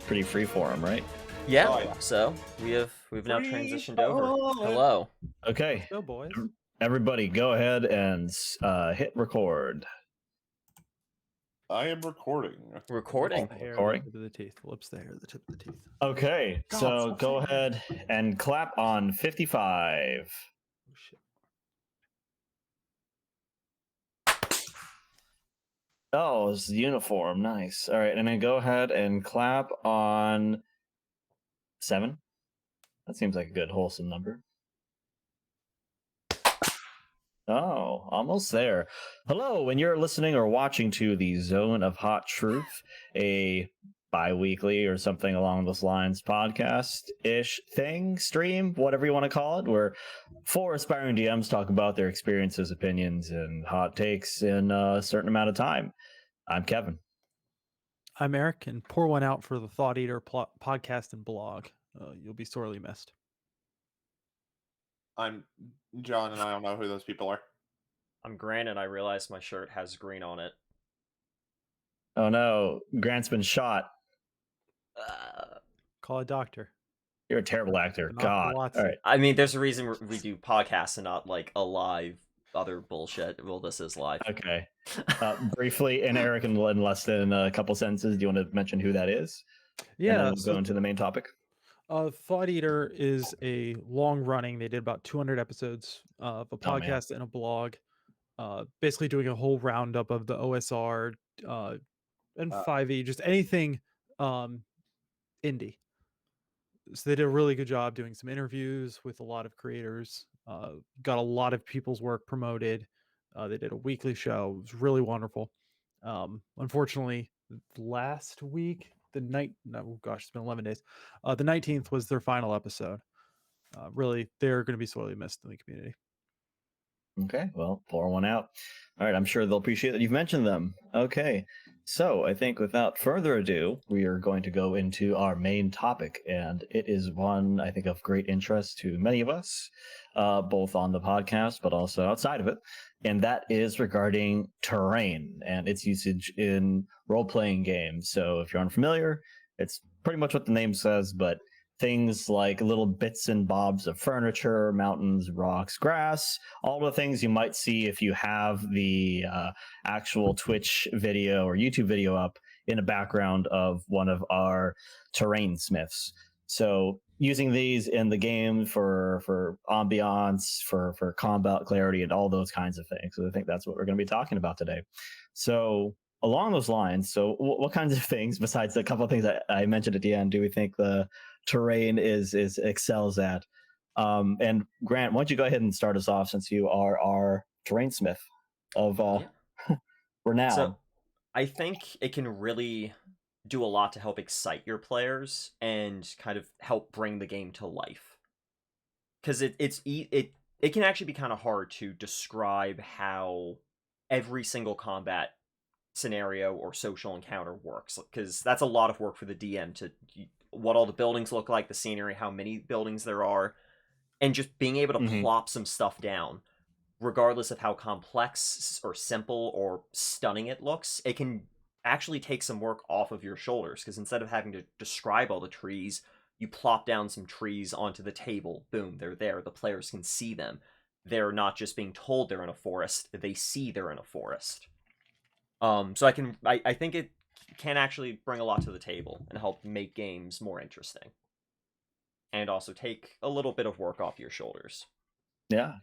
pretty freeform, right? Yeah. Oh, yeah. So we've now transitioned over. Freeform. Hello. Okay, Let's go, boys. everybody, go ahead and hit record. I am recording. Recording. The hair, Recording. the tip of the teeth. The lips, the hair, the tip of the teeth. Okay, God, so stop go saying ahead and clap on 55. Oh, shit. Oh, it's the uniform. Nice. All right, and then go ahead and clap on 7. That seems like a good wholesome number. Oh, almost there. Hello, and you're listening or watching to the Zone of Hot Truth, a bi-weekly or something along those lines podcast-ish thing, stream, whatever you want to call it, where 4 aspiring DMs talk about their experiences, opinions, and hot takes in a certain amount of time. I'm Kevin. I'm Eric, and pour one out for the Thought Eater podcast and blog. You'll be sorely missed. I'm John, and I don't know who those people are. I'm Grant, and I realized my shirt has green on it. Oh no, Grant's been shot. Call a doctor. You're a terrible actor. Dr. God. Watson. All right. I mean, there's a reason we do podcasts and not like a live other bullshit. Well, this is live. Okay. Briefly, and Eric, in less than a couple sentences, do you want to mention who that is? Yeah. And then we'll go into the main topic. Thought Eater is a long running. They did about 200 episodes of a Oh, man. podcast and a blog, basically doing a whole roundup of the OSR and 5e, just anything indie. So they did a really good job doing some interviews with a lot of creators. Got a lot of people's work promoted. They did a weekly show. It was really wonderful. Unfortunately, last week, it's been 11 days. The 19th was their final episode. Really, they're going to be sorely missed in the community. Okay, well, pour one out. All right, I'm sure they'll appreciate that you've mentioned them. Okay, so I think without further ado, we are going to go into our main topic, and it is one I think of great interest to many of us, both on the podcast but also outside of it, and that is regarding terrain and its usage in role-playing games. So if you're unfamiliar, it's pretty much what the name says, but things like little bits and bobs of furniture, mountains, rocks, grass, all the things you might see if you have the actual Twitch video or YouTube video up in the background of one of terrain smiths. So using these in the game for ambiance, for combat clarity, and all those kinds of things. So I think that's what we're going to be talking about today. So along those lines, so what kinds of things, besides a couple of things I mentioned at the end, do we think the terrain is excels at? And Grant, why don't you go ahead and start us off, since you are our terrain smith of renown. So I think it can really do a lot to help excite your players and kind of help bring the game to life. Because it can actually be kind of hard to describe how every single combat scenario or social encounter works, because that's a lot of work for the DM to what all the buildings look like, the scenery, how many buildings there are, and just being able to plop some stuff down, regardless of how complex or simple or stunning it looks. It can actually take some work off of your shoulders, because instead of having to describe all the trees, you plop down some trees onto the table. Boom, they're there. The players can see them. They're not just being told they're in a forest, they see they're in a forest. So I think it can actually bring a lot to the table and help make games more interesting, and also take a little bit of work off your shoulders. Yeah,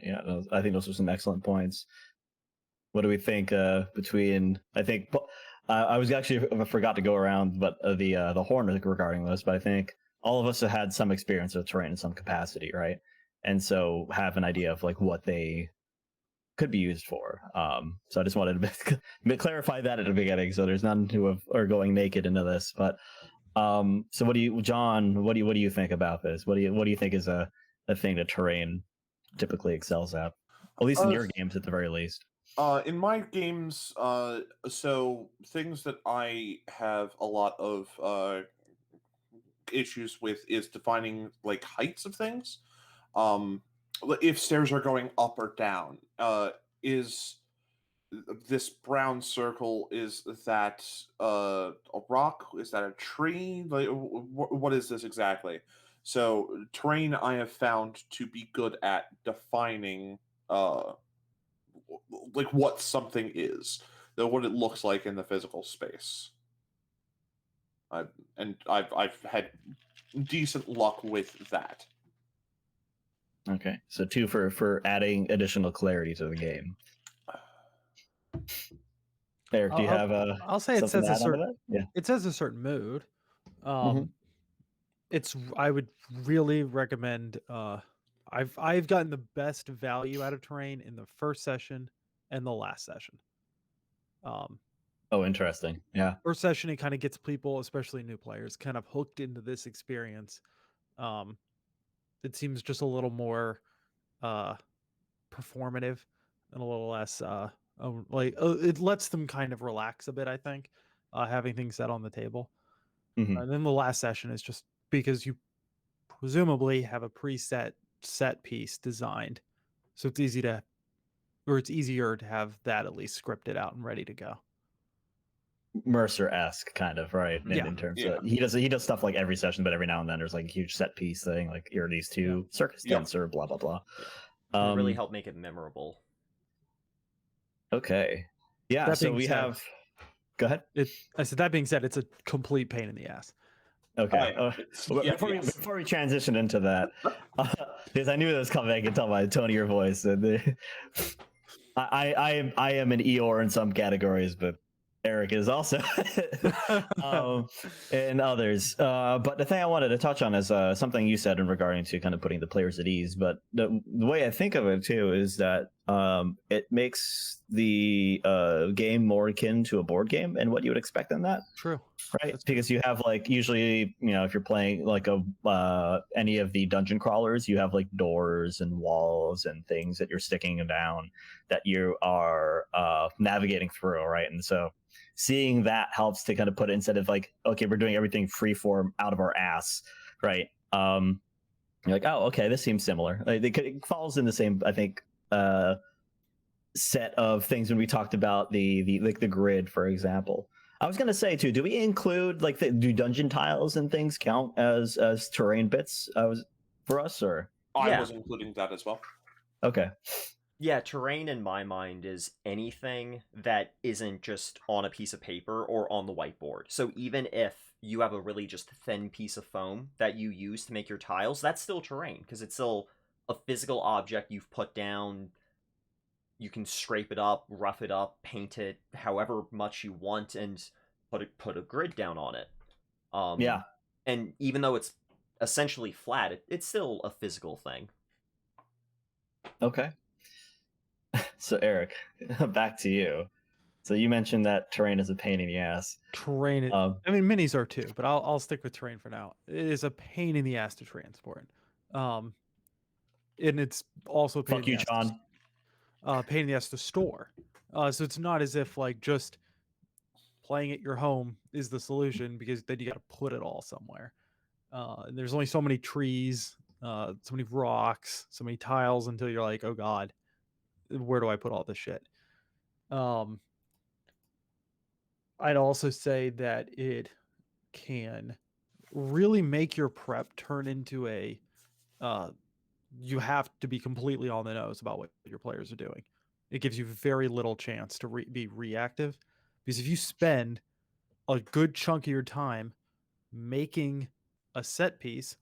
I think those are some excellent points. What do we think between? I think I was actually, I forgot to go around, but the horn regarding this. But I think all of us have had some experience with terrain in some capacity, right? And so have an idea of like what they could be used for. So I just wanted to clarify that at the beginning, so there's none who are going naked into this. But so what do you, John? What do you think about this? What do you think is a thing that terrain typically excels at least in your games, at the very least? In my games, so things that I have a lot of issues with is defining like heights of things. If stairs are going up or down, is this brown circle, is that a rock? Is that a tree? Like, what is this exactly? So terrain I have found to be good at defining like what something is, what it looks like in the physical space. I've had decent luck with that. Okay, so 2 for adding additional clarity to the game. Eric, do you have I'll say it something says to a add onto certain. that? Yeah. It says a certain mood. Mhm. I would really recommend. I've gotten the best value out of terrain in the first session and the last session. Oh, interesting. Yeah. First session, it kind of gets people, especially new players, kind of hooked into this experience. It seems just a little more performative and a little less it lets them kind of relax a bit, I think, having things set on the table. Mhm. And then the last session is just because you presumably have a preset set piece designed, so it's easier to have that at least scripted out and ready to go. Mercer-esque kind of, right? Yeah. In terms Yeah. of he does stuff like every session, but every now and then there's like a huge set piece thing, like here are these 2 circus Yeah. tents or blah blah blah. Can really help make it memorable. Okay. Yeah, That so being we said- have go ahead. I said that being said, it's a complete pain in the ass. Okay. Yes. Before we transition into that, because I knew this was coming, I could tell by the tone of your voice. I am an Eeyore in some categories, but Eric is also and others. But the thing I wanted to touch on is something you said in regarding to kind of putting the players at ease. But the way I think of it too is that it makes the game more akin to a board game and what you would expect in that. True. Right, That's because you have like usually, if you're playing like any of the dungeon crawlers, you have like doors and walls and things that you're sticking down that you are navigating through, right? And so seeing that helps to kind of put it instead of like, okay, we're doing everything freeform out of our ass, right? You're like, oh, okay, this seems similar. Like, it falls in the same, I think, set of things when we talked about the grid, for example. I was gonna say too, do we include like do dungeon tiles and things count as terrain bits for us, or I Yeah. was including that as well. okay? Yeah, terrain in my mind is anything that isn't just on a piece of paper or on the whiteboard. So even if you have a really just thin piece of foam that you use to make your tiles, that's still terrain because it's still a physical object you've put down. You can scrape it up, rough it up, paint it however much you want, and put a grid down on it. Yeah. And even though it's essentially flat, it's still a physical thing. Okay. So Eric, back to you. So you mentioned that terrain is a pain in the ass. Terrain. I mean, minis are too, but I'll stick with terrain for now. It is a pain in the ass to transport. And it's also a pain Fuck in you, the ass John. pain in the ass to store. So it's not as if like just playing at your home is the solution, because then you got to put it all somewhere. And there's only so many trees, so many rocks, so many tiles until you're like, oh god, where do I put all this shit? I'd also say that it can really make your prep turn into a you have to be completely on the nose about what your players are doing. It gives you very little chance to be reactive, because if you spend a good chunk of your time making a set piece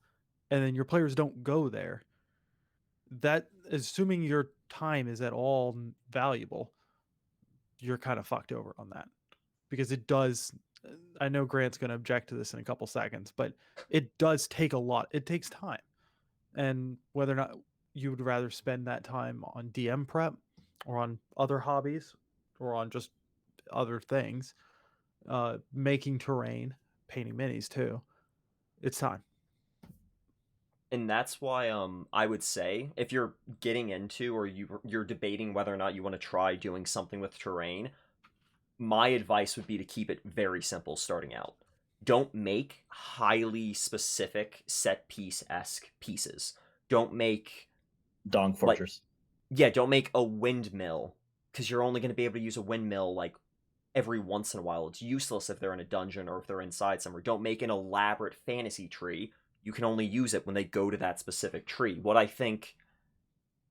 and then your players don't go there, that, assuming your time is at all valuable, you're kind of fucked over on that, because it does. I know Grant's going to object to this in a couple seconds, but it does take a lot. It takes time, and whether or not you would rather spend that time on DM prep or on other hobbies or on just other things, making terrain, painting minis too, it's time. And that's why I would say if you're getting into or you're debating whether or not you want to try doing something with terrain, my advice would be to keep it very simple starting out. Don't make highly specific set piece-esque pieces. Don't make Dong Fortress. don't make a windmill because you're only going to be able to use a windmill like every once in a while. It's useless if they're in a dungeon or if they're inside somewhere. Don't make an elaborate fantasy tree. You can only use it when they go to that specific tree. What I think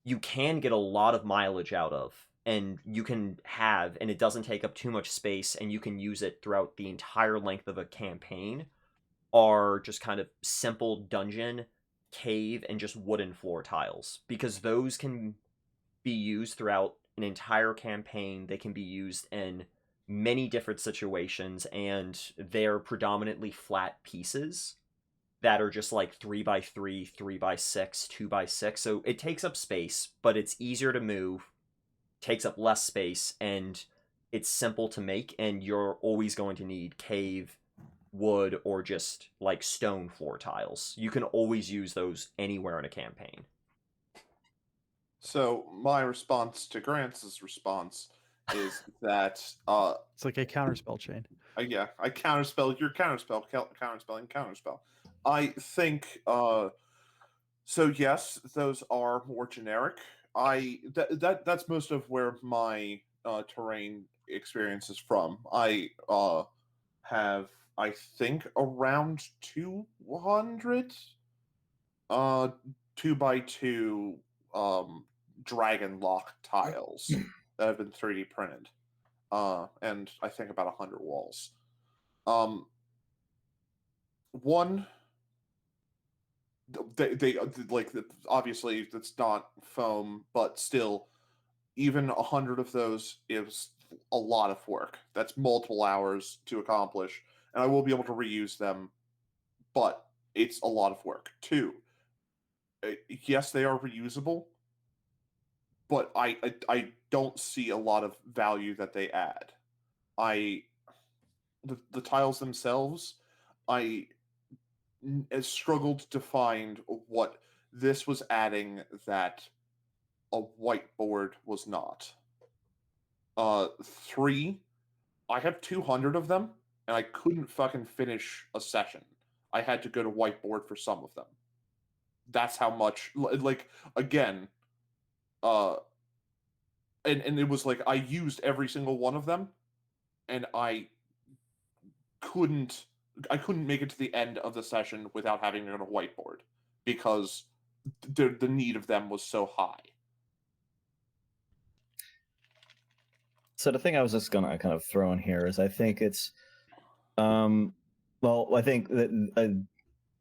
you can get a lot of mileage out of, and you can have, and it doesn't take up too much space, and you can use it throughout the entire length of a campaign, are just kind of simple dungeon, cave, and just wooden floor tiles. Because those can be used throughout an entire campaign. They can be used in many different situations, and they're predominantly flat pieces that are just like 3x3, 3x6, 2x6. So it takes up space, but it's easier to move, takes up less space, and it's simple to make, and you're always going to need cave, wood, or just like stone floor tiles. You can always use those anywhere in a campaign. So my response to Grant's response is that It's like a counterspell chain. yeah, I counterspell your counterspell. I think so yes, those are more generic. That's most of where my terrain experience is from. I have, I think, around 200 2x2 dragon lock tiles that have been 3D printed. And I think about 100 walls. One, they like, obviously it's not foam, but still, even 100 of those is a lot of work. That's multiple hours to accomplish, and I will be able to reuse them, but it's a lot of work. Two, yes, they are reusable, but I don't see a lot of value that they add. The tiles themselves, I struggled to find what this was adding that a whiteboard was not. Three, I have 200 of them, and I couldn't fucking finish a session. I had to go to whiteboard for some of them. That's how much, like, again, and it was like I used every single one of them, and I couldn't make it to the end of the session without having to go to whiteboard because the need of them was so high. So the thing I was just gonna kind of throw in here is I think it's, well, I think that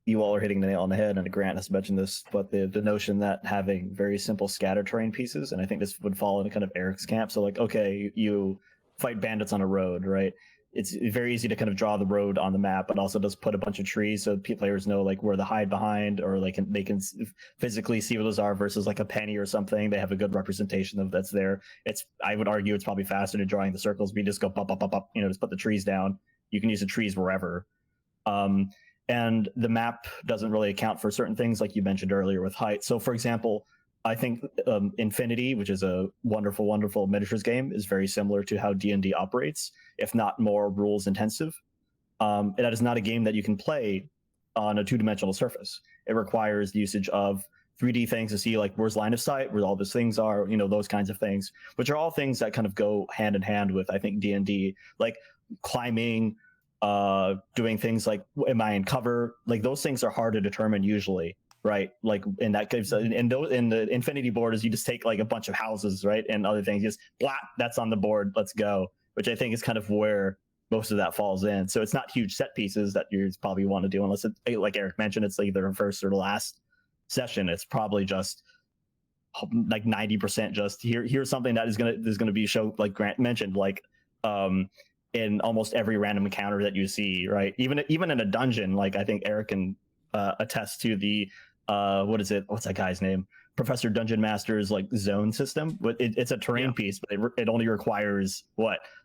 you all are hitting the nail on the head, and Grant has mentioned this, but the notion that having very simple scatter terrain pieces, and I think this would fall into kind of Eric's camp. So like, okay, you fight bandits on a road, right? It's very easy to kind of draw the road on the map, but also just put a bunch of trees so players know like where to hide behind, or like they can physically see what those are versus like a penny or something. They have a good representation of that's there. I would argue it's probably faster than drawing the circles. We just go up, just put the trees down. You can use the trees wherever. And the map doesn't really account for certain things like you mentioned earlier with height. So for example, I think Infinity, which is a wonderful, wonderful miniatures game, is very similar to how D&D operates, if not more rules intensive. That is not a game that you can play on a two-dimensional surface. It requires the usage of 3D things to see like where's line of sight, where all those things are, those kinds of things, which are all things that kind of go hand in hand with, I think, D&D, like climbing, doing things like, am I in cover? Like those things are hard to determine usually, right? Like in that case, in the Infinity borders, you just take like a bunch of houses, right, and other things, just blah, that's on the board, let's go. Which I think is kind of where most of that falls in. So it's not huge set pieces that you probably want to do, unless it's like Eric mentioned, it's either the first or the last session. It's probably just like 90% just here's something that is gonna be show, like Grant mentioned, like in almost every random encounter that you see, right? Even in a dungeon, like I think Eric can attest to the what's that guy's name? Professor Dungeon Master's like zone system. But it's a terrain piece, but it only requires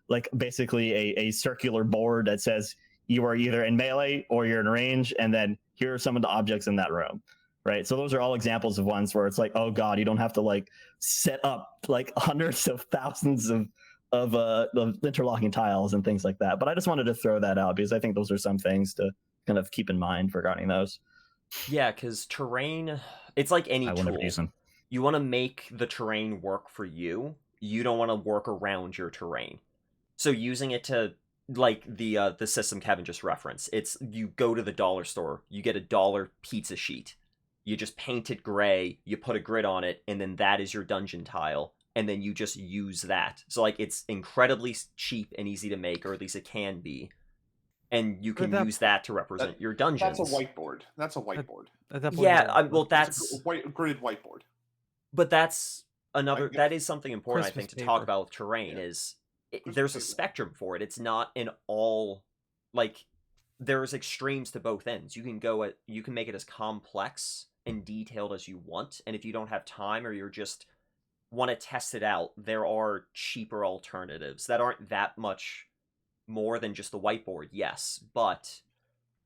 like basically a circular board that says you are either in melee or you're in range, and then here are some of the objects in that room, right? So those are all examples of ones where it's like, oh god, you don't have to like set up like hundreds of thousands of interlocking tiles and things like that. But I just wanted to throw that out because I think those are some things to kind of keep in mind regarding those. Yeah, because terrain, it's like any tool. You want to make the terrain work for you, you don't want to work around your terrain. So using it to, like the system Kevin just referenced, it's you go to the dollar store, you get a dollar pizza sheet, you just paint it gray, you put a grid on it, and then that is your dungeon tile, and then you just use that. So like it's incredibly cheap and easy to make, or at least it can be, and you But can use that to represent your dungeons. That's a whiteboard. That's a whiteboard. At that point, Yeah, you well, It's a that's gridded whiteboard. but that's another guess- that is something important, I Christmas think, to talk paper. about with terrain. Yeah. Is Christmas there's a paper. spectrum for it. It's not an all, like, there's extremes to both ends. You can make it as complex and detailed as you want, and if you don't have time or you're just want to test it out, there are cheaper alternatives that aren't that much more than just the whiteboard, yes, but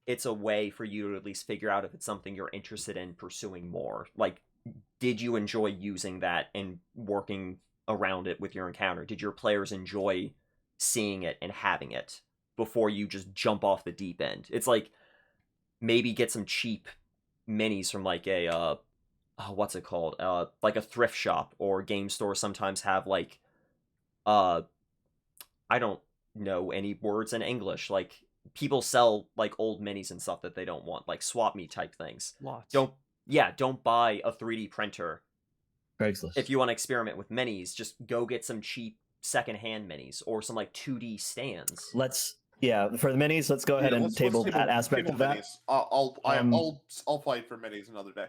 it's a way for you to at least figure out if it's something you're interested in pursuing more. Like, did you enjoy using that and working around it with your encounter? Did your players enjoy seeing it and having it before you just jump off the deep end? It's like, maybe get some cheap minis from like a what's it called? Like a thrift shop or game store sometimes have like I don't know any words in English. Like, people sell like old minis and stuff that they don't want, like swap me type things. Lots. Don't buy a 3D printer. Craigslist. If you want to experiment with minis, just go get some cheap secondhand minis or some like 2D stands. For the minis, let's go ahead and let's table that aspect table of that. minis. I'll fight for minis another day.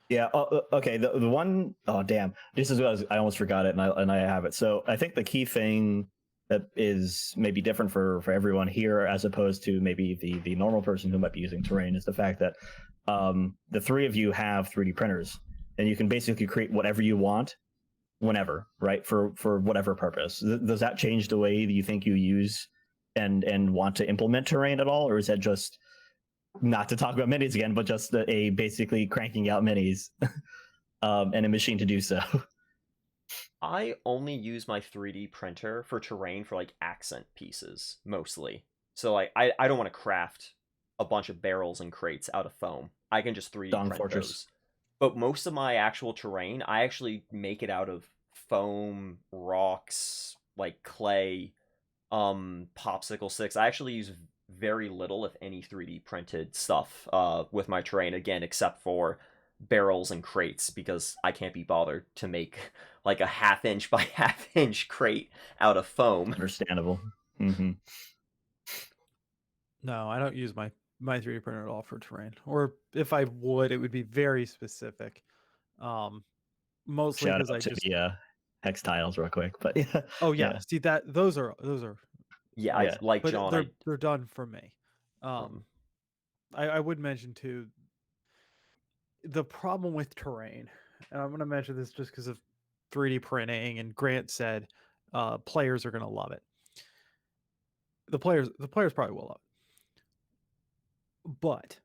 Yeah. Okay. The one, oh damn, this is what I almost forgot it, and I have it. So I think the key thing that is maybe different for everyone here, as opposed to maybe the normal person who might be using terrain, is the fact that the three of you have 3D printers, and you can basically create whatever you want, whenever, right? For whatever purpose. Does that change the way that you think you use and want to implement terrain at all, or is that just, not to talk about minis again, but just a basically cranking out minis and a machine to do so? I only use my 3D printer for terrain for like accent pieces mostly. So like I don't want to craft a bunch of barrels and crates out of foam. I can just 3D Dong print Fortress. those. But most of my actual terrain, I actually make it out of foam, rocks, like clay, popsicle sticks. I actually use very little, if any, 3D printed stuff with my terrain, again, except for barrels and crates, because I can't be bothered to make like a 1/2 inch by 1/2 inch crate out of foam. Understandable. Mm-hmm. No, I don't use my 3D printer at all for terrain. Or if I would, it would be very specific. Mostly Shout because out I to just the hex tiles real quick, but yeah. oh yeah, Yeah. see that those are Yeah, Yeah. I like but John. they're done for me. I would mention too, the problem with terrain, and I'm going to mention this just because of 3D printing, and Grant said players are going to love it. The players probably will love it, but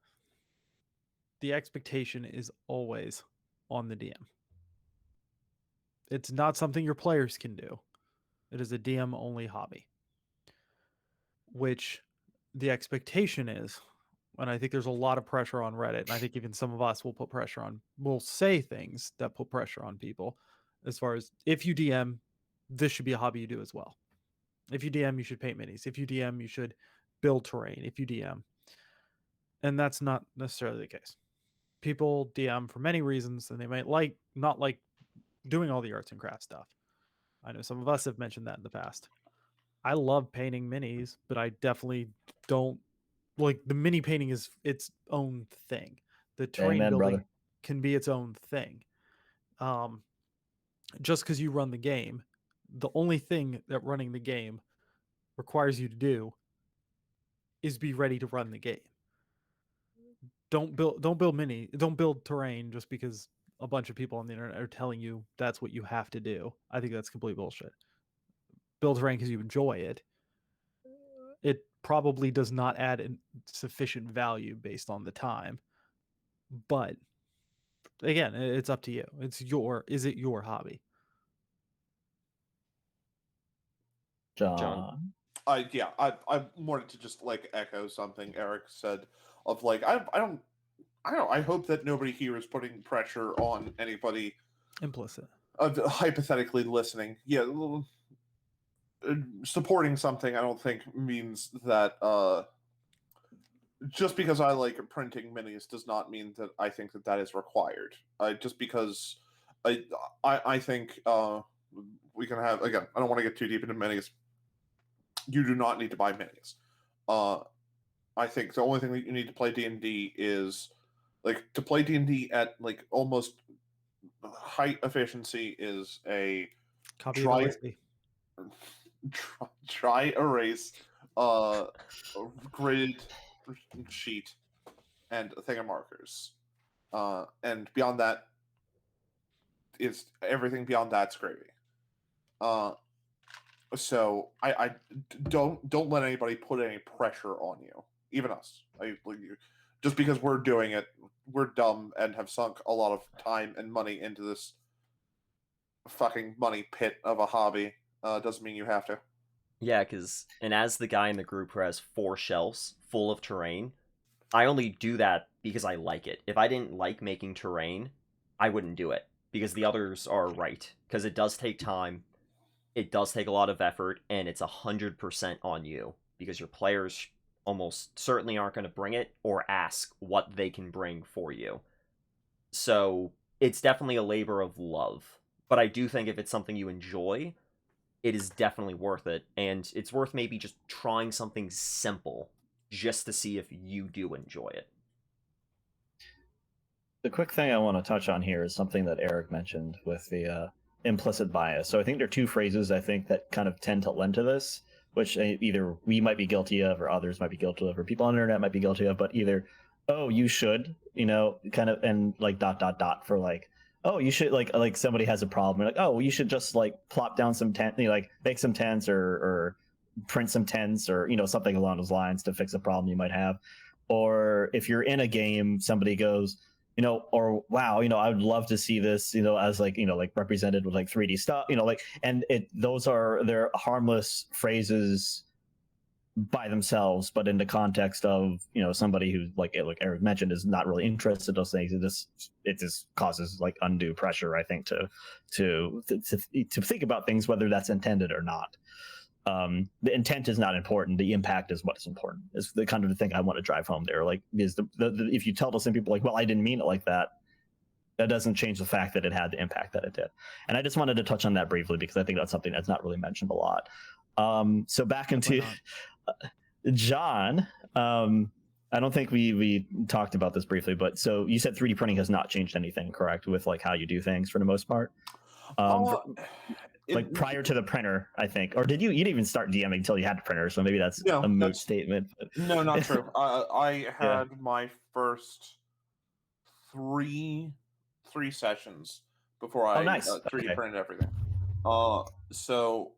the expectation is always on the DM. It's not something your players can do. It is a DM only hobby, which the expectation is, and I think there's a lot of pressure on Reddit, and I think even some of us will say things that put pressure on people, as far as, if you DM, this should be a hobby you do as well. If you DM, you should paint minis. If you DM, you should build terrain. If you DM, and that's not necessarily the case. People DM for many reasons, and they might not like doing all the arts and crafts stuff. I know some of us have mentioned that in the past. I love painting minis, but I definitely don't like the mini painting is its own thing. The terrain Amen, building brother. can be its own thing. Just because you run the game, the only thing that running the game requires you to do is be ready to run the game. Don't build terrain just because a bunch of people on the internet are telling you that's what you have to do. I think that's complete bullshit. Build terrain because you enjoy it. It probably does not add sufficient value based on the time, but again, it's up to you. Is it your hobby? John. I wanted to just like echo something Eric said of like I don't I hope that nobody here is putting pressure on anybody. Implicit. hypothetically listening. Yeah, supporting something I don't think means that just because I like printing minis does not mean that I think that that is required. Just because I think we can have, again, I don't want to get too deep into minis. You do not need to buy minis. I think the only thing that you need to play D&D is like to play D&D at like almost high efficiency is a Copy dry of LSD. dry erase grid sheet and a thing of markers. And beyond that, it's everything beyond that's gravy. So I don't let anybody put any pressure on you, even us. Just because we're doing it, we're dumb and have sunk a lot of time and money into this fucking money pit of a hobby. Doesn't mean you have to. Yeah, and as the guy in the group who has 4 shelves full of terrain, I only do that because I like it. If I didn't like making terrain, I wouldn't do it, because the others are right. Because it does take time, it does take a lot of effort, and it's 100% on you, because your players almost certainly aren't going to bring it or ask what they can bring for you. So it's definitely a labor of love. But I do think if it's something you enjoy, it is definitely worth it, and it's worth maybe just trying something simple just to see if you do enjoy it. The quick thing I want to touch on here is something that Eric mentioned with the implicit bias. So I think there are 2 phrases I think that kind of tend to lend to this, which either we might be guilty of, or others might be guilty of, or people on the internet might be guilty of. But either, oh, you should, kind of, and like ... for like, oh, you should, like somebody has a problem, like, oh, you should just like plop down some tent, like make some tents or print some tents, or something along those lines to fix a problem you might have. Or if you're in a game, somebody goes, or wow, I would love to see this, as like, like represented with like 3D stuff, like, and they're harmless phrases by themselves, but in the context of, somebody who, like Eric mentioned, is not really interested in those things. It just causes like undue pressure, I think, to think about things, whether that's intended or not. The intent is not important. The impact is what is important. Is the kind of the thing I want to drive home there. Like, is if you tell to some people like, well, I didn't mean it like that, that doesn't change the fact that it had the impact that it did. And I just wanted to touch on that briefly because I think that's something that's not really mentioned a lot. So back into John. I don't think we talked about this briefly, but so you said 3D printing has not changed anything, correct? With like how you do things for the most part. Like prior to the printer, I think, or did you didn't even start DMing until you had the printer? So maybe that's a moot statement. No, not true. I had my first three sessions before I 3D printed everything. So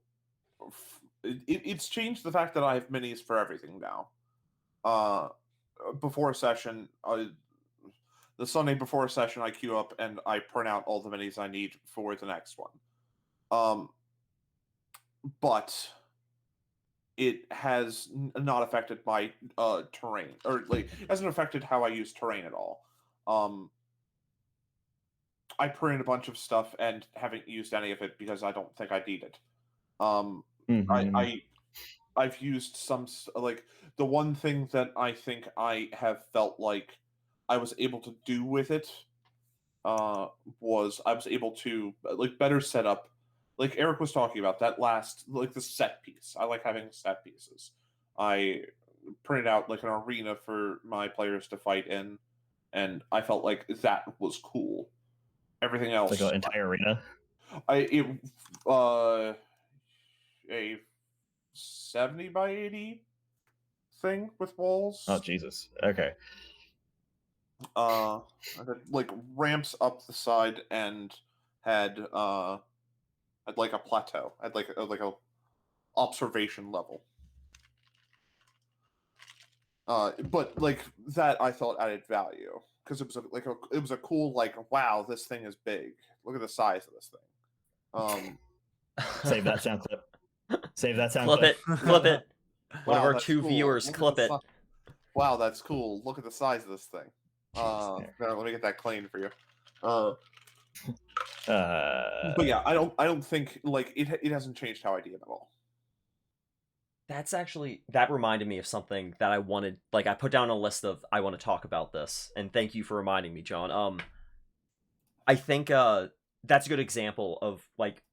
it's changed the fact that I have minis for everything now. Before a session, the Sunday before a session, I queue up and I print out all the minis I need for the next one. But it has not affected my terrain, or like it hasn't affected how I use terrain at all. I printed a bunch of stuff and haven't used any of it because I don't think I need it. I've used some, like, the one thing that I think I have felt like I was able to do with it was I was able to like better set up, like Eric was talking about, that last, like the set piece. I like having set pieces. I printed out like an arena for my players to fight in, and I felt like that was cool. Everything else, like an entire arena. A 70 by 80 thing with walls. Oh Jesus. Okay. Like ramps up the side and had like a plateau. Had like a observation level. But like that, I thought added value because it was a cool, like, wow, this thing is big. Look at the size of this thing. Save that sound clip. Save that sound clip. Clip it. One of our 2 cool. viewers, clip it. Wow, that's cool. Look at the size of this thing. Let me get that clean for you. But yeah, I don't think like it hasn't changed how I DM at all. That reminded me of something that I wanted. Like, I put down a list of I want to talk about this, and thank you for reminding me, John. I think that's a good example of like,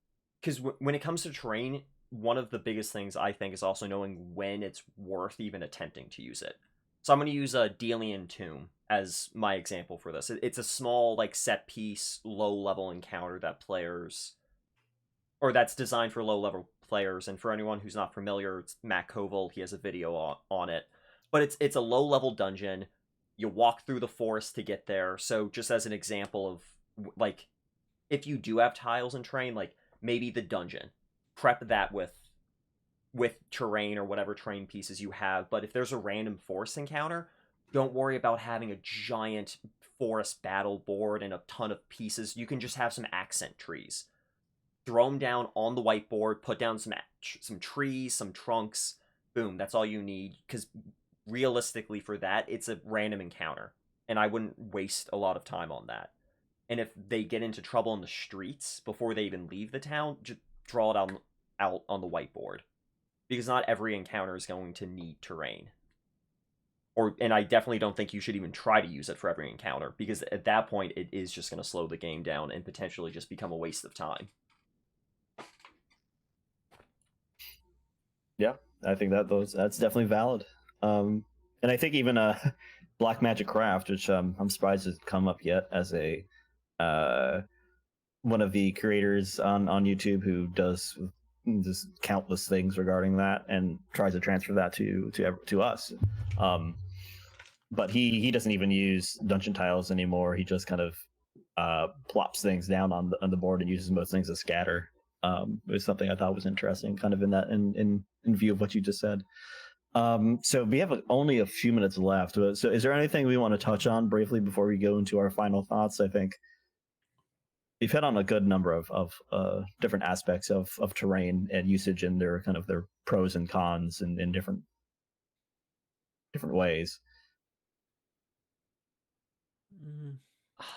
because when it comes to terrain, one of the biggest things I think is also knowing when it's worth even attempting to use it. So I'm going to use a Delian Tomb as my example for this. It's a small like set piece, low level encounter that players, or that's designed for low level players. And for anyone who's not familiar, it's Matt Koval. He has a video on it. But it's a low level dungeon. You walk through the forest to get there. So just as an example of like, if you do have tiles and terrain, like maybe the dungeon, prep that with terrain or whatever terrain pieces you have. But if there's a random forest encounter, don't worry about having a giant forest battle board and a ton of pieces. You can just have some accent trees. Throw them down on the whiteboard, put down some trees, some trunks. Boom, that's all you need. Because realistically, for that, it's a random encounter, and I wouldn't waste a lot of time on that. And if they get into trouble in the streets before they even leave the town, just draw it out on the whiteboard, because not every encounter is going to need terrain. And I definitely don't think you should even try to use it for every encounter, because at that point it is just going to slow the game down and potentially just become a waste of time. Yeah, I think that's definitely valid. And I think even Black Magic Craft, which I'm surprised has come up yet as a one of the creators on YouTube who does just countless things regarding that and tries to transfer that to us. But he doesn't even use dungeon tiles anymore. He just kind of plops things down on the board and uses most things as scatter. It was something I thought was interesting, kind of in view of what you just said. So we have only a few minutes left. So is there anything we want to touch on briefly before we go into our final thoughts? I think we've hit on a good number of different aspects of terrain and usage and their kind of their pros and cons in different ways.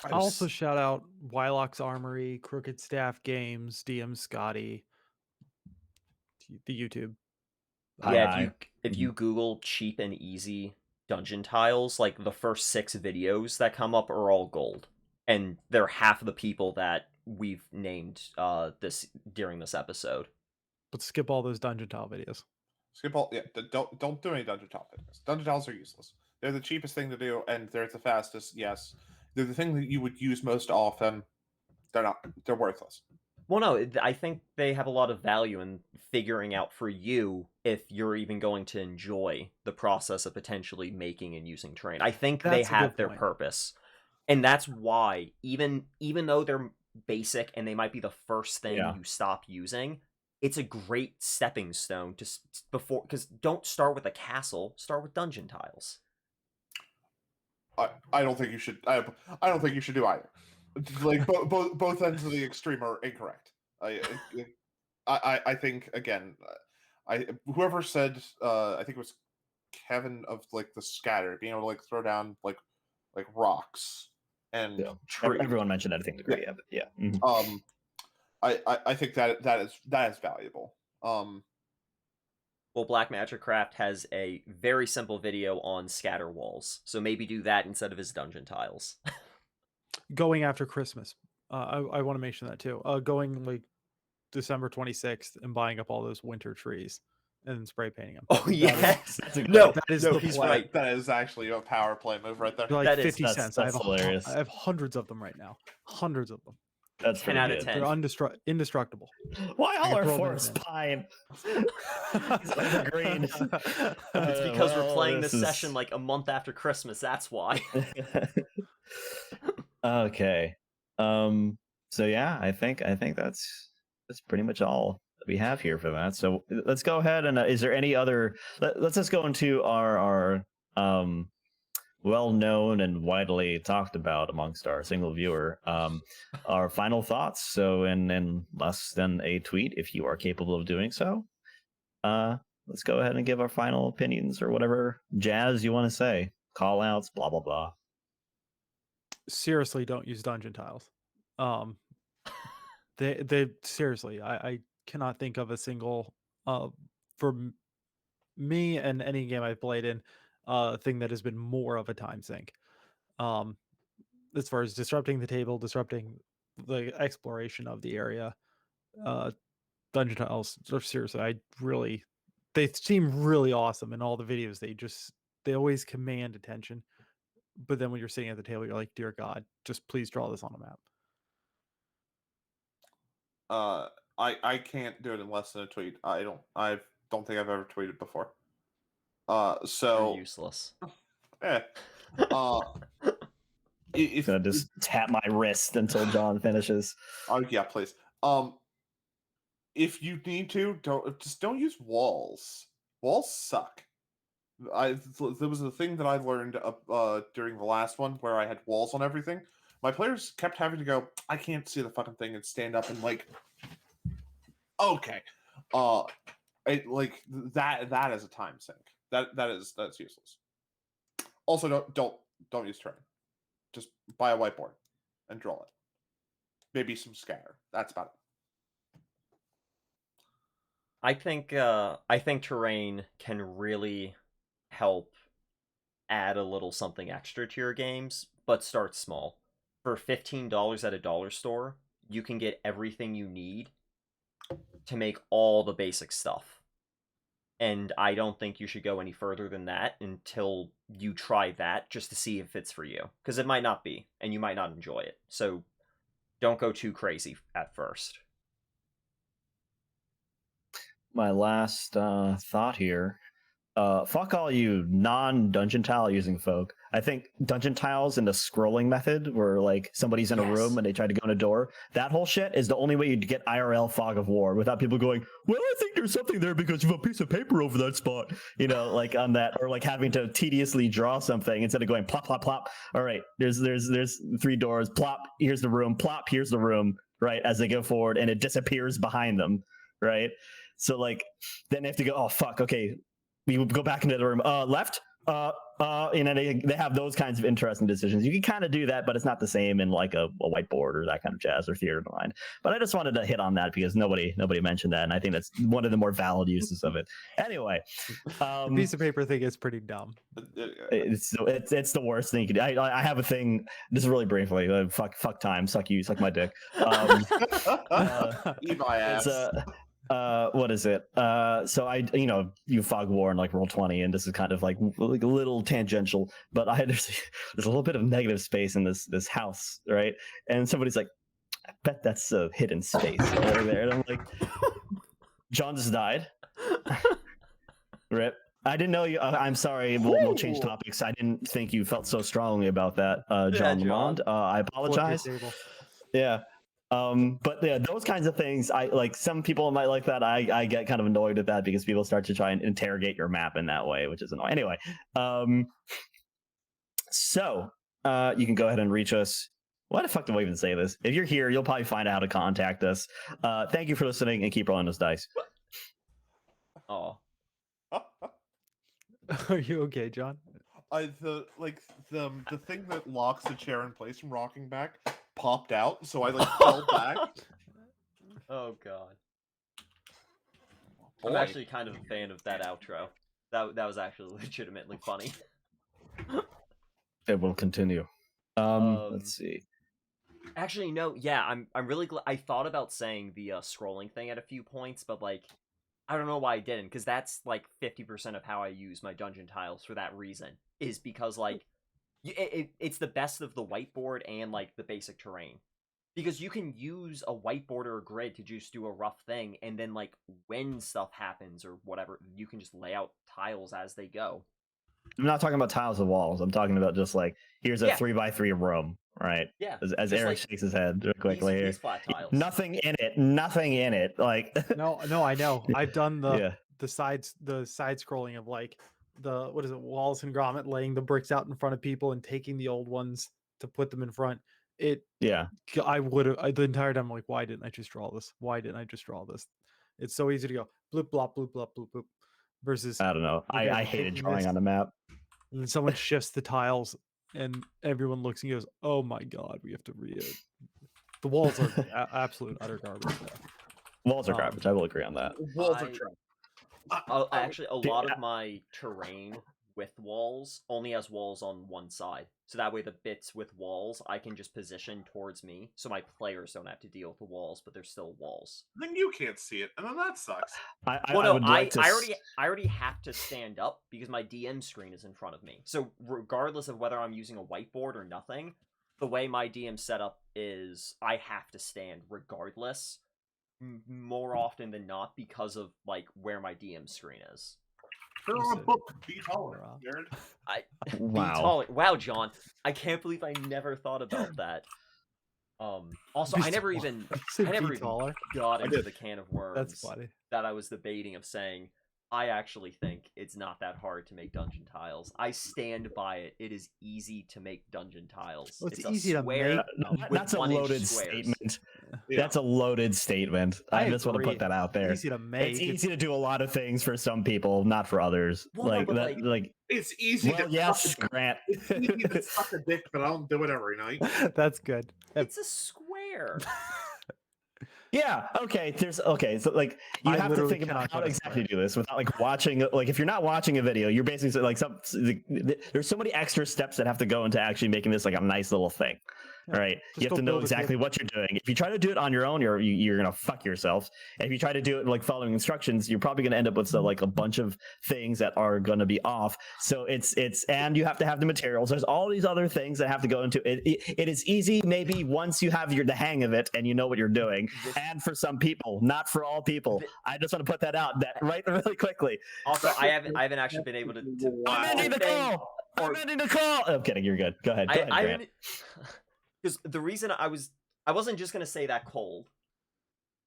I'll also shout out Wylock's Armory, Crooked Staff Games, DM Scotty, the YouTube. Yeah, if you Google cheap and easy dungeon tiles, like the first 6 videos that come up are all gold, and they're half of the people that we've named during this episode. But skip all those dungeon tile videos. Skip all. Yeah, don't do any dungeon tile videos. Dungeon tiles are useless. They're the cheapest thing to do, and they're the fastest. Yes, they're the thing that you would use most often. They're not. They're worthless. Well, no, I think they have a lot of value in figuring out for you if you're even going to enjoy the process of potentially making and using terrain. I think they have their purpose. And that's why, even though they're basic and they might be the first thing you stop using, it's a great stepping stone because don't start with a castle, start with dungeon tiles. I don't think you should. I don't think you should do either. Like both ends of the extreme are incorrect. I think again, whoever said I think it was Kevin of like the scatter being able to like throw down like rocks and trees. Everyone mentioned anything to agree. Yeah. Mm-hmm. I think that is valuable. Well, Black Magic Craft has a very simple video on scatter walls, so maybe do that instead of his dungeon tiles. Going after Christmas, I want to mention that too. Going like December 26th and buying up all those winter trees and spray painting them. Oh yes, he's right. That is actually a power play move right there. They're like that 50 cents. That's hilarious. I have hundreds of them right now. Hundreds of them. That's 10 out of 10. They're indestructible. Why all our forest pine? It's evergreen. It's because we're playing this session like a month after Christmas. That's why. Okay. So yeah, I think that's pretty much all we have here for that. So let's go ahead and is there any other? Let's just go into our well-known and widely talked about amongst our single viewer our final thoughts. So in less than a tweet, if you are capable of doing so, let's go ahead and give our final opinions or whatever jazz you want to say, call outs, blah blah blah. Seriously, don't use dungeon tiles. Um, they seriously, I cannot think of a single for me and any game I've played in thing that has been more of a time sink. Um, as far as disrupting the table, disrupting the exploration of the area, uh, dungeon tiles. Seriously, they seem really awesome in all the videos. They always command attention. But then when you're sitting at the table, you're like, dear God, just please draw this on a map. I can't do it in less than a tweet. I don't think I've ever tweeted before. You're So useless. eh. If Gonna just tap my wrist until John finishes. oh yeah, please. If you need to, don't use walls. Walls suck. There was a thing that I learned during the last one where I had walls on everything. My players kept having to go, I can't see the fucking thing, and stand up and like, okay, that is a time sink. That's useless. Also, don't use terrain. Just buy a whiteboard and draw it. Maybe some scatter. That's about it. I think terrain can really help add a little something extra to your games, but start small. For $15 at a dollar store, you can get everything you need to make all the basic stuff. And I don't think you should go any further than that until you try that just to see if it's for you. Because it might not be, and you might not enjoy it. So don't go too crazy at first. My last thought here. Fuck all you non-dungeon tile using folk. I think dungeon tiles and the scrolling method where like somebody's in a room and they try to go in a door, that whole shit is the only way you'd get IRL fog of war without people going, well, I think there's something there because you have a piece of paper over that spot, you know, like on that, or like having to tediously draw something instead of going plop, plop, plop. All right, there's 3 doors, plop, here's the room, plop, here's the room, right, as they go forward and it disappears behind them, right? So like then they have to go, oh fuck, okay, we would go back into the room, left, you know, they have those kinds of interesting decisions. You can kind of do that, but it's not the same in like a whiteboard or that kind of jazz or theater of the mind. But I just wanted to hit on that because nobody mentioned that, and I think that's one of the more valid uses of it. Anyway, the piece of paper thing is pretty dumb. It's the worst thing you could do. I have a thing. This is really briefly. Fuck time. Suck you. Suck my dick. Eat my ass. What is it? So I, you know, you fog war and like Roll20, and this is kind of like a little tangential, but there's a little bit of negative space in this house, right? And somebody's like, I bet that's a hidden space over there, and I'm like, John just died. Rip. I didn't know you. I'm sorry. We'll change topics. I didn't think you felt so strongly about that, John Lamond. I apologize. Yeah. But yeah, those kinds of things, I like. Some people might like that. I get kind of annoyed at that because people start to try and interrogate your map in that way, which is annoying. Anyway, so you can go ahead and reach us. Why the fuck do I even say this? If you're here, you'll probably find out how to contact us. Thank you for listening and keep rolling those dice. Oh. Are you okay, John? The thing that locks the chair in place from rocking back popped out, so I like fell back. Oh god. I'm actually kind of a fan of that outro. That was actually legitimately funny. It will continue. Let's see. Actually, no. Yeah, I'm really glad. I thought about saying the scrolling thing at a few points, but like, I don't know why I didn't, because that's like 50% of how I use my dungeon tiles for that reason. Is because like, it's the best of the whiteboard and like the basic terrain. Because you can use a whiteboard or a grid to just do a rough thing, and then like when stuff happens or whatever, you can just lay out tiles as they go. I'm not talking about tiles of walls. I'm talking about just like, here's a 3x3 room, right? Yeah. As Eric like, shakes his head real quickly here. These flat tiles. Nothing in it. Like no, I know. I've done the yeah. side scrolling of like the Wallace and Gromit laying the bricks out in front of people and taking the old ones to put them in front. I would have the entire time. I'm like, why didn't I just draw this? Why didn't I just draw this? It's so easy to go bloop blop bloop blop bloop bloop versus I don't know. okay, I hated drawing on the map. And then someone shifts the tiles and everyone looks and goes, oh my god, we have to read it. The walls are absolute utter garbage. Walls are garbage. I will agree on that. Walls are I- trash. Actually, a lot of my terrain with walls only has walls on one side. So that way the bits with walls I can just position towards me so my players don't have to deal with the walls, but there's still walls. Then you can't see it, and then that sucks. Well, I no, would like to. I already have to stand up because my DM screen is in front of me. So regardless of whether I'm using a whiteboard or nothing, the way my DM setup is, I have to stand regardless, more often than not, because of like where my DM screen is. Turn on a book. Be taller, nerd. Be Wow. taller. Wow, John, I can't believe I never thought about that. Also, I never even taller. got into the can of worms That's funny. that I was debating of saying, I actually think it's not that hard to make dungeon tiles. I stand by it. It is easy to make dungeon tiles. Well, it's a easy to square make. with That's a 1-inch loaded squares. statement. Yeah. That's a loaded statement. I just want to agree. put that out there. It's easy to make. It's easy to do a lot of things for some people, not for others. Well, no, like but, that. Like, It's easy well, to yes, suck Grant. it's easy to suck a dick, but I don't do it every night. That's good. It's a square. Yeah. Okay. So like you I have to literally think about cannot how go to to exactly do this without like watching. Like if you're not watching a video, you're basically like there's so many extra steps that have to go into actually making this like a nice little thing. Yeah, All right. just You have go to know build a exactly table. what you're doing. If you try to do it on your own, you're gonna fuck yourself. And if you try to do it like following instructions, you're probably gonna end up with like a bunch of things that are gonna be off. So it's and you have to have the materials. There's all these other things that have to go into it. It is easy maybe once you have the hang of it and you know what you're doing. And for some people, not for all people. I just want to put that out that right really quickly. Also, I haven't actually been able to. I'm ending the call. I'm ending the call. I'm kidding. You're good. Go ahead. Go ahead, Grant. Because the reason I wasn't just gonna say that cold,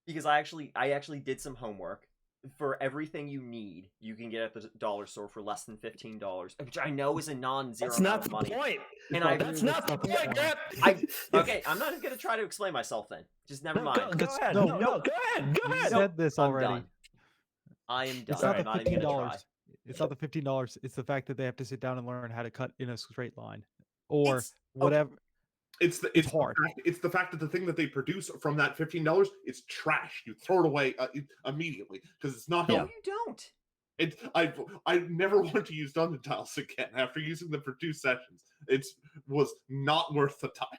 because I actually did some homework. For everything you need, you can get at the dollar store for less than $15, which I know is a non-zero That's amount not of the money. point. And That's not the point, Grant. Okay, I'm not gonna try to explain myself then. Just never mind. Go ahead. No, No, go ahead. Go You ahead. said this I'm already. done. I am done. It's not I'm the not even gonna try. $15. It's not the $15. It's the fact that they have to sit down and learn how to cut in a straight line, or It's- whatever. It's hard. It's the fact that the thing that they produce from that $15 is trash. You throw it away immediately because it's not No, healthy. you don't. I never want to use dungeon tiles again after using them for 2 sessions. It was not worth the time.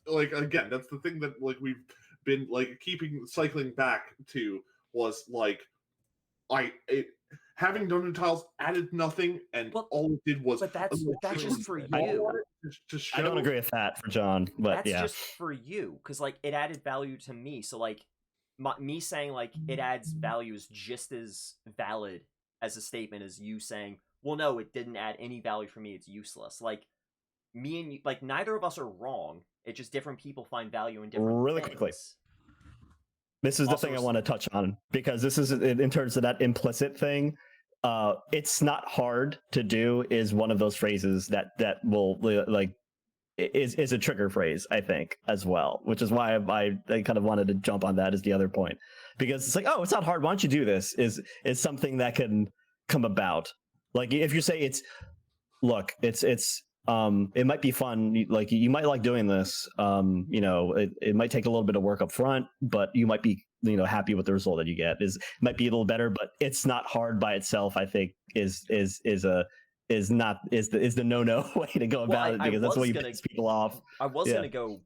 Like again, that's the thing that like we've been like keeping cycling back to was like having dungeon tiles added nothing, and all it did was. But that's just for you. To show. I don't agree with that for John, but That's yeah. just for you, because like it added value to me. So like me saying like it adds value is just as valid as a statement as you saying, well, no, it didn't add any value for me. It's useless. Like me and you, like neither of us are wrong. It's just different people find value in different Really things. quickly. This is the Also, thing I want to touch on because this is in terms of that implicit thing. It's not hard to do is one of those phrases that will like is a trigger phrase, I think, as well, which is why I kind of wanted to jump on that as the other point, because it's like, oh, it's not hard. Why don't you do this? Is something that can come about. Like if you say it's it might be fun. Like you might like doing this. It might take a little bit of work up front, but you might be happy with the result that you get. It might be a little better, but it's not hard by itself. I think is the no way to go about it, because that's the way you piss people off. I was gonna go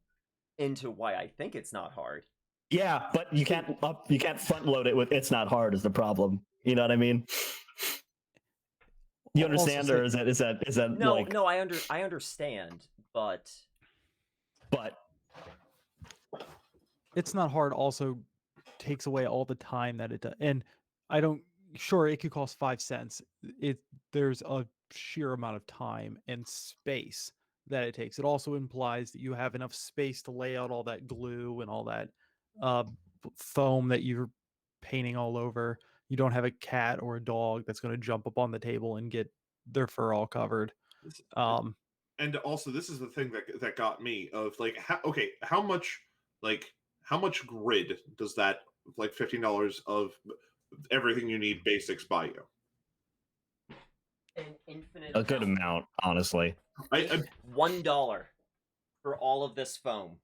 into why I think it's not hard. Yeah, but you can't front load it with it's not hard is the problem. You know what I mean? You understand, or is that no? like... No, I understand, but it's not hard. Also, takes away all the time that it does, and sure it could cost 5 cents. There's a sheer amount of time and space that it takes. It also implies that you have enough space to lay out all that glue and all that foam that you're painting all over. You don't have a cat or a dog that's going to jump up on the table and get their fur all covered. And also, this is the thing that got me of like, how much grid does that like $15 of everything you need basics buy you? an infinite a good amount, honestly. I $1 for all of this foam.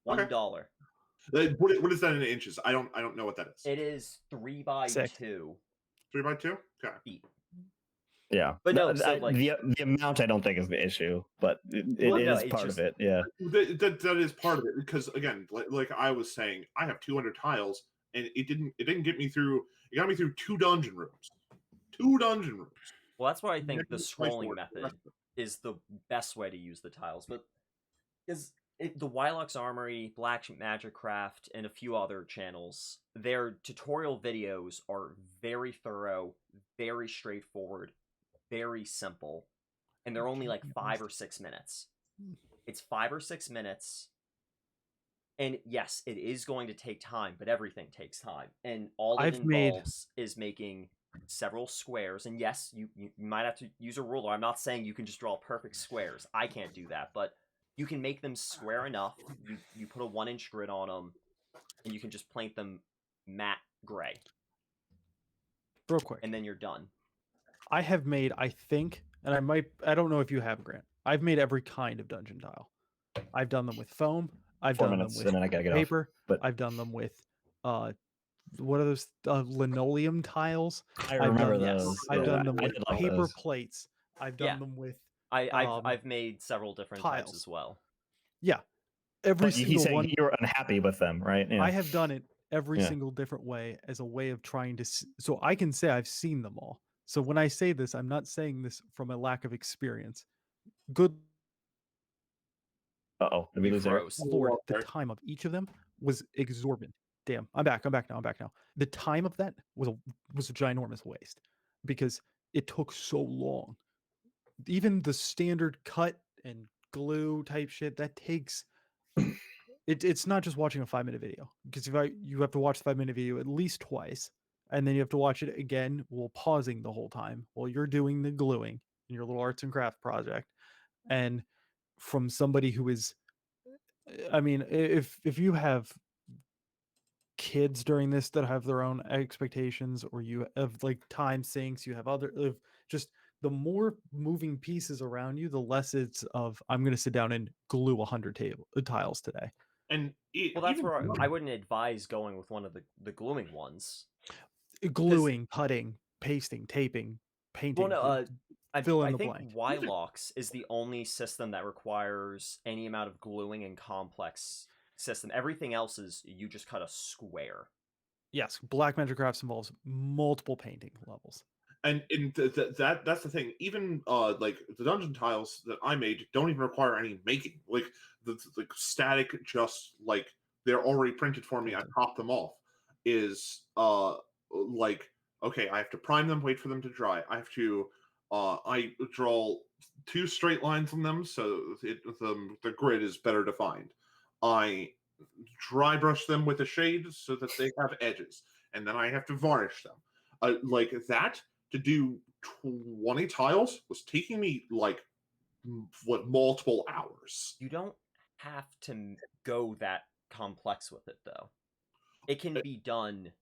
$1. What is that in inches? I don't know what that is. It is 3 by Sick. 2 3 by 2? Okay. feet. Yeah, But no, so, like- the amount I don't think is the issue, but it Well, no, is it part just- of it. Yeah, That is part of it, because again, like I was saying, I have 200 tiles, and it didn't get me through. It got me through 2 dungeon rooms. 2 dungeon rooms. Well, that's why I think the Never twice scrolling more. method is the best way to use the tiles. But the Wylock's Armory, Black Magic Craft, and a few other channels, their tutorial videos are very thorough, very straightforward, very simple, and they're only like 5 or 6 minutes. It's 5 or 6 minutes, and yes, it is going to take time, but everything takes time, and all it involves is making several squares. And yes, you might have to use a ruler. I'm not saying you can just draw perfect squares. I can't do that, but you can make them square enough. You put a 1-inch grid on them, and you can just paint them matte gray, Real quick. and then you're done. I have made, I think, and I don't know if you have, Grant. I've made every kind of dungeon tile. I've done them with foam. I've 4 done minutes, them with and then I gotta get paper. But I've done them with what are those linoleum tiles? I I've remember done, those. I've yeah, done them I with did like paper those. plates. I've done them with I've made several different types tiles. as well. Yeah, every But he's single saying one. you're unhappy with them, right? Yeah. I have done it every Yeah. single different way as a way of trying to so I can say I've seen them all. So when I say this, I'm not saying this from a lack of experience. Good Uh-oh, did we lose Eric? Froze. Lord, the time of each of them was exorbitant. Damn, I'm back now. The time of that was a ginormous waste because it took so long. Even the standard cut and glue type shit that takes it's not just watching a 5-minute video, because you have to watch the 5-minute video at least twice, and then you have to watch it again while pausing the whole time while you're doing the gluing in your little arts and craft project. And from somebody who is, I mean, if you have kids during this that have their own expectations, or you have like time sinks, you have other just the more moving pieces around you, the less it's of I'm going to sit down and glue 100 tiles today. And well, that's where I wouldn't advise going with one of the gluing ones. Gluing, putting, pasting, taping, painting. Well, no, fill in I the think blank. Wylock's is the only system that requires any amount of gluing and complex system. Everything else is you just cut a square. Yes, Black Magic Crafts involves multiple painting levels. And that's the thing. Even like the dungeon tiles that I made don't even require any making. Like the static, just like they're already printed for me. I pop them off. Is like, okay, I have to prime them, wait for them to dry. I have to I draw 2 straight lines on them so the grid is better defined. I dry brush them with a shade so that they have edges, and then I have to varnish them. Like that, to do 20 tiles was taking me like multiple hours. You don't have to go that complex with it, though. It can be done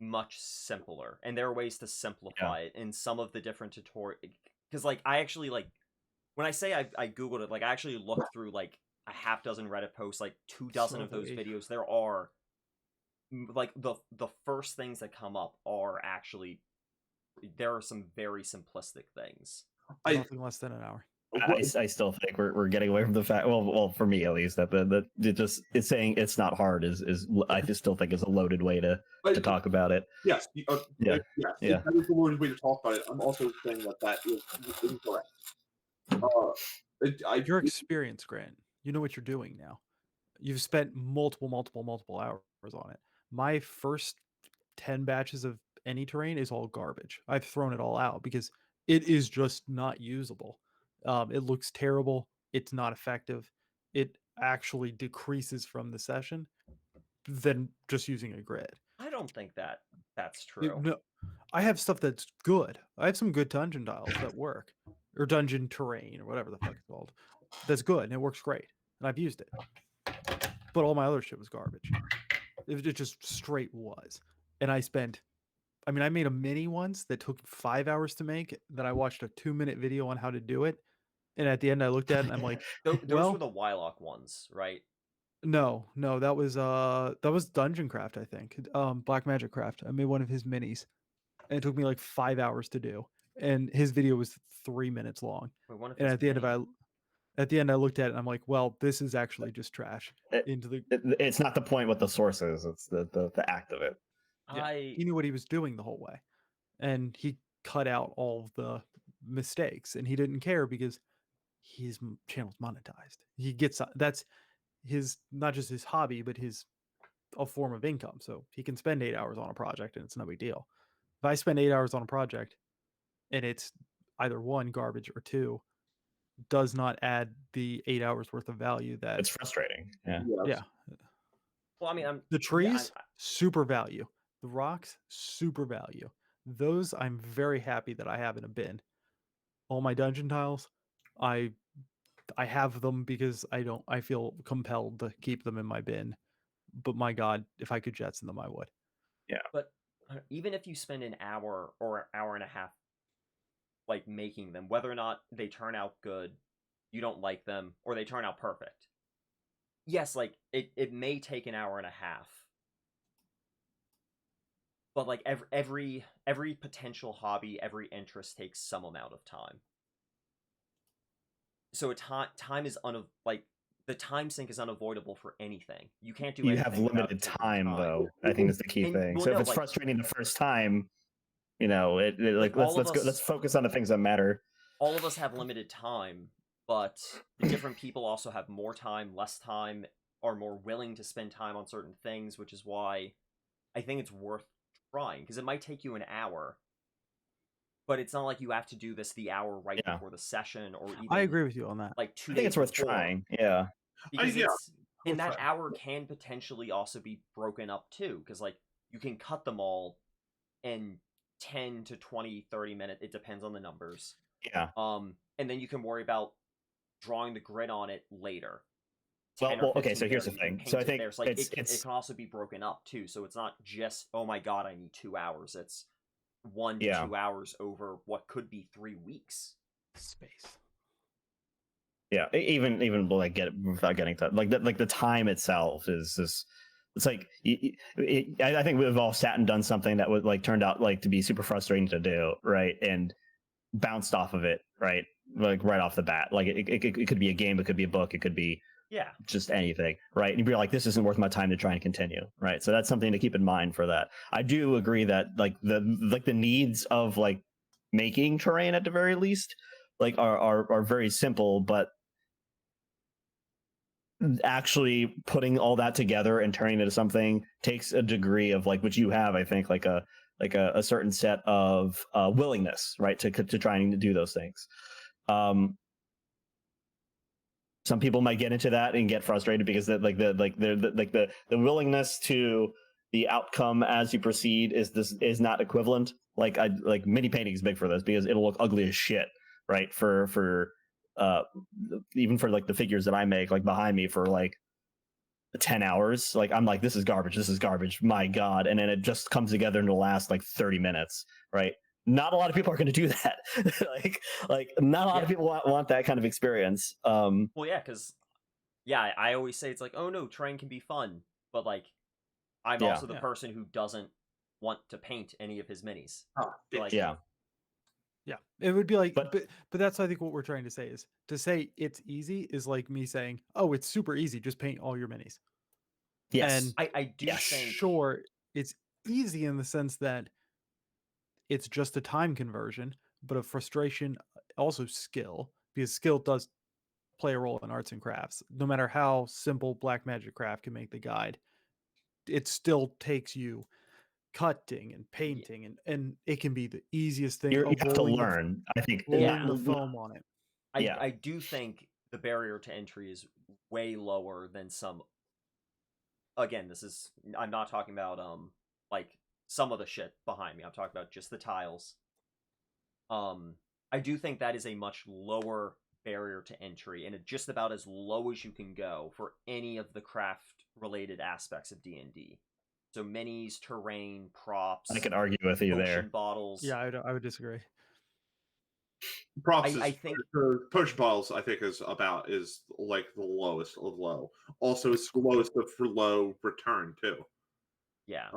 much simpler, and there are ways to simplify it in some of the different tutorials. Because like I actually, like, when I say I googled it, like I actually looked through like a half dozen Reddit posts, like 24 of those videos. There are like the first things that come up are actually, there are some very simplistic things. Nothing less than an hour. I still think we're getting away from the fact. Well, for me at least, that it's saying it's not hard is I just still think it's a loaded way to talk about it. Yes, yeah. That is a loaded way to talk about it. I'm also saying that is incorrect. Your experience, Grant. You know what you're doing now. You've spent multiple hours on it. My first 10 batches of any terrain is all garbage. I've thrown it all out because it is just not usable. It looks terrible. It's not effective. It actually decreases from the session than just using a grid. I don't think that's true. No, I have stuff that's good. I have some good dungeon tiles that work, or dungeon terrain, or whatever the fuck it's called. That's good and it works great, and I've used it. But all my other shit was garbage. It just straight was. And I made a mini once that took 5 hours to make, that I watched a 2-minute video on how to do it. And at the end I looked at it and I'm like, those were the Wylock ones, right? No, that was Dungeon Craft, I think. Black Magic Craft. I made one of his minis, and it took me like 5 hours to do. And his video was 3 minutes long. Wait, one of And his at the end, I looked at it and I'm like, well, this is actually just trash. It's not the point what the source is; it's the act of it. Yeah, he knew what he was doing the whole way, and he cut out all of the mistakes, and he didn't care because his channel's monetized. He gets that's his, not just his hobby, but a form of income. So he can spend 8 hours on a project, and it's no big deal. If I spend 8 hours on a project, and it's either one garbage or two, does not add the 8 hours worth of value that It's frustrating. Yeah. yeah. Well, I mean, The trees, super value. The rocks, super value. Those I'm very happy that I have in a bin. All my dungeon tiles, I have them because I feel compelled to keep them in my bin. But my God, if I could jetson them, I would. Yeah. But even if you spend an hour or an hour and a half like making them, whether or not they turn out good, you don't like them, or they turn out perfect. Yes, like it may take an hour and a half. But like every potential hobby, every interest takes some amount of time. So time is like the time sink is unavoidable for anything. You can't do anything. You have limited time, though. I think is the key thing. Well, so no, if it's like, frustrating the first time, like let's focus on the things that matter. All of us have limited time, but the different people also have more time, less time, are more willing to spend time on certain things, which is why I think it's worth trying, because it might take you an hour, but it's not like you have to do this the hour right before the session, or even I agree with you on that. like 2 days. I think it's worth before, trying. Yeah. Because and that hour can potentially also be broken up too, because like you can cut them all in 10 to 20, 30 minutes. It depends on the numbers. Yeah. And then you can worry about drawing the grid on it later. Well, okay, so here's the thing. So I think so like it can also be broken up too. So it's not just, oh my God, I need 2 hours. It's 1 to 2 hours over what could be 3 weeks. Space. Yeah, even like without getting to like the time itself is just, it's like I think we've all sat and done something that would like turned out like to be super frustrating to do, right? And bounced off of it, right? Like right off the bat. Like it could be a game, it could be a book, it could be just anything, right? And you'd be like, this isn't worth my time to try and continue, right? So that's something to keep in mind for that. I do agree that like the needs of like making terrain at the very least like are very simple, but actually putting all that together and turning it into something takes a degree of like, which you have, I think, like a certain set of willingness, right, to trying to do those things. Some people might get into that and get frustrated because the willingness to the outcome as you proceed is not equivalent. Like mini painting is big for this because it'll look ugly as shit, right? For even for like the figures that I make like behind me for like 10 hours, like I'm like, this is garbage, my God. And then it just comes together in the last like 30 minutes, right? Not a lot of people are going to do that. like not a lot of people want that kind of experience. Well, yeah, because I always say it's like, oh no, terrain can be fun, but like I'm also the person who doesn't want to paint any of his minis. Like, it would be like, but that's I think what we're trying to say is to say it's easy is like me saying, oh, it's super easy, just paint all your minis. Yes, and I do think sure it's easy in the sense that it's just a time conversion, but a frustration, also skill, because skill does play a role in arts and crafts. No matter how simple Black Magic Craft can make the guide, it still takes you cutting and painting, and it can be the easiest thing. You have to learn. I think rolling the foam on it. I do think the barrier to entry is way lower than some. Again, I'm not talking about like some of the shit behind me. I'm talking about just the tiles. I do think that is a much lower barrier to entry, and it's just about as low as you can go for any of the craft related aspects of D&D. So minis, terrain, props. I could argue with you there. Bottles. Yeah, I would disagree. Props I is think push balls. I think is like the lowest of low. Also, it's the lowest of for low return too. yeah.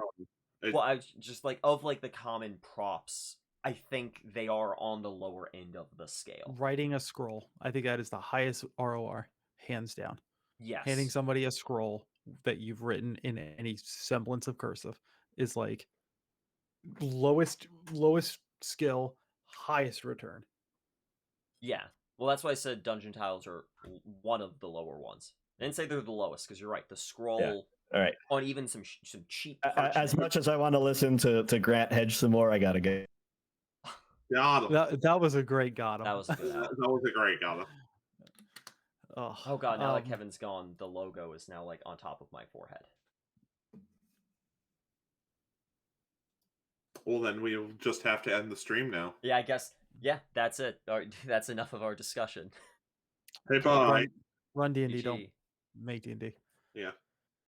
It- Well, I was just like of like the common props. I think they are on the lower end of the scale. Writing a scroll, I think that is the highest ROR, hands down. Handing Yes. somebody a scroll that you've written in any semblance of cursive is like lowest skill, highest return. Yeah. Well, that's why I said dungeon tiles are one of the lower ones. I didn't say they're the lowest because you're right. The scroll All right. on even some cheap As parchment. much as I want to listen to Grant hedge some more, I gotta go. Got him. That was a great got him. That was a good out. That was a great got him. Oh god, now that Kevin's gone, the logo is now like on top of my forehead. Well, then we'll just have to end the stream now. Yeah, I guess. Yeah, that's it. That's enough of our discussion. Hey, bye. Run D&D, GG. don't make D&D. Yeah.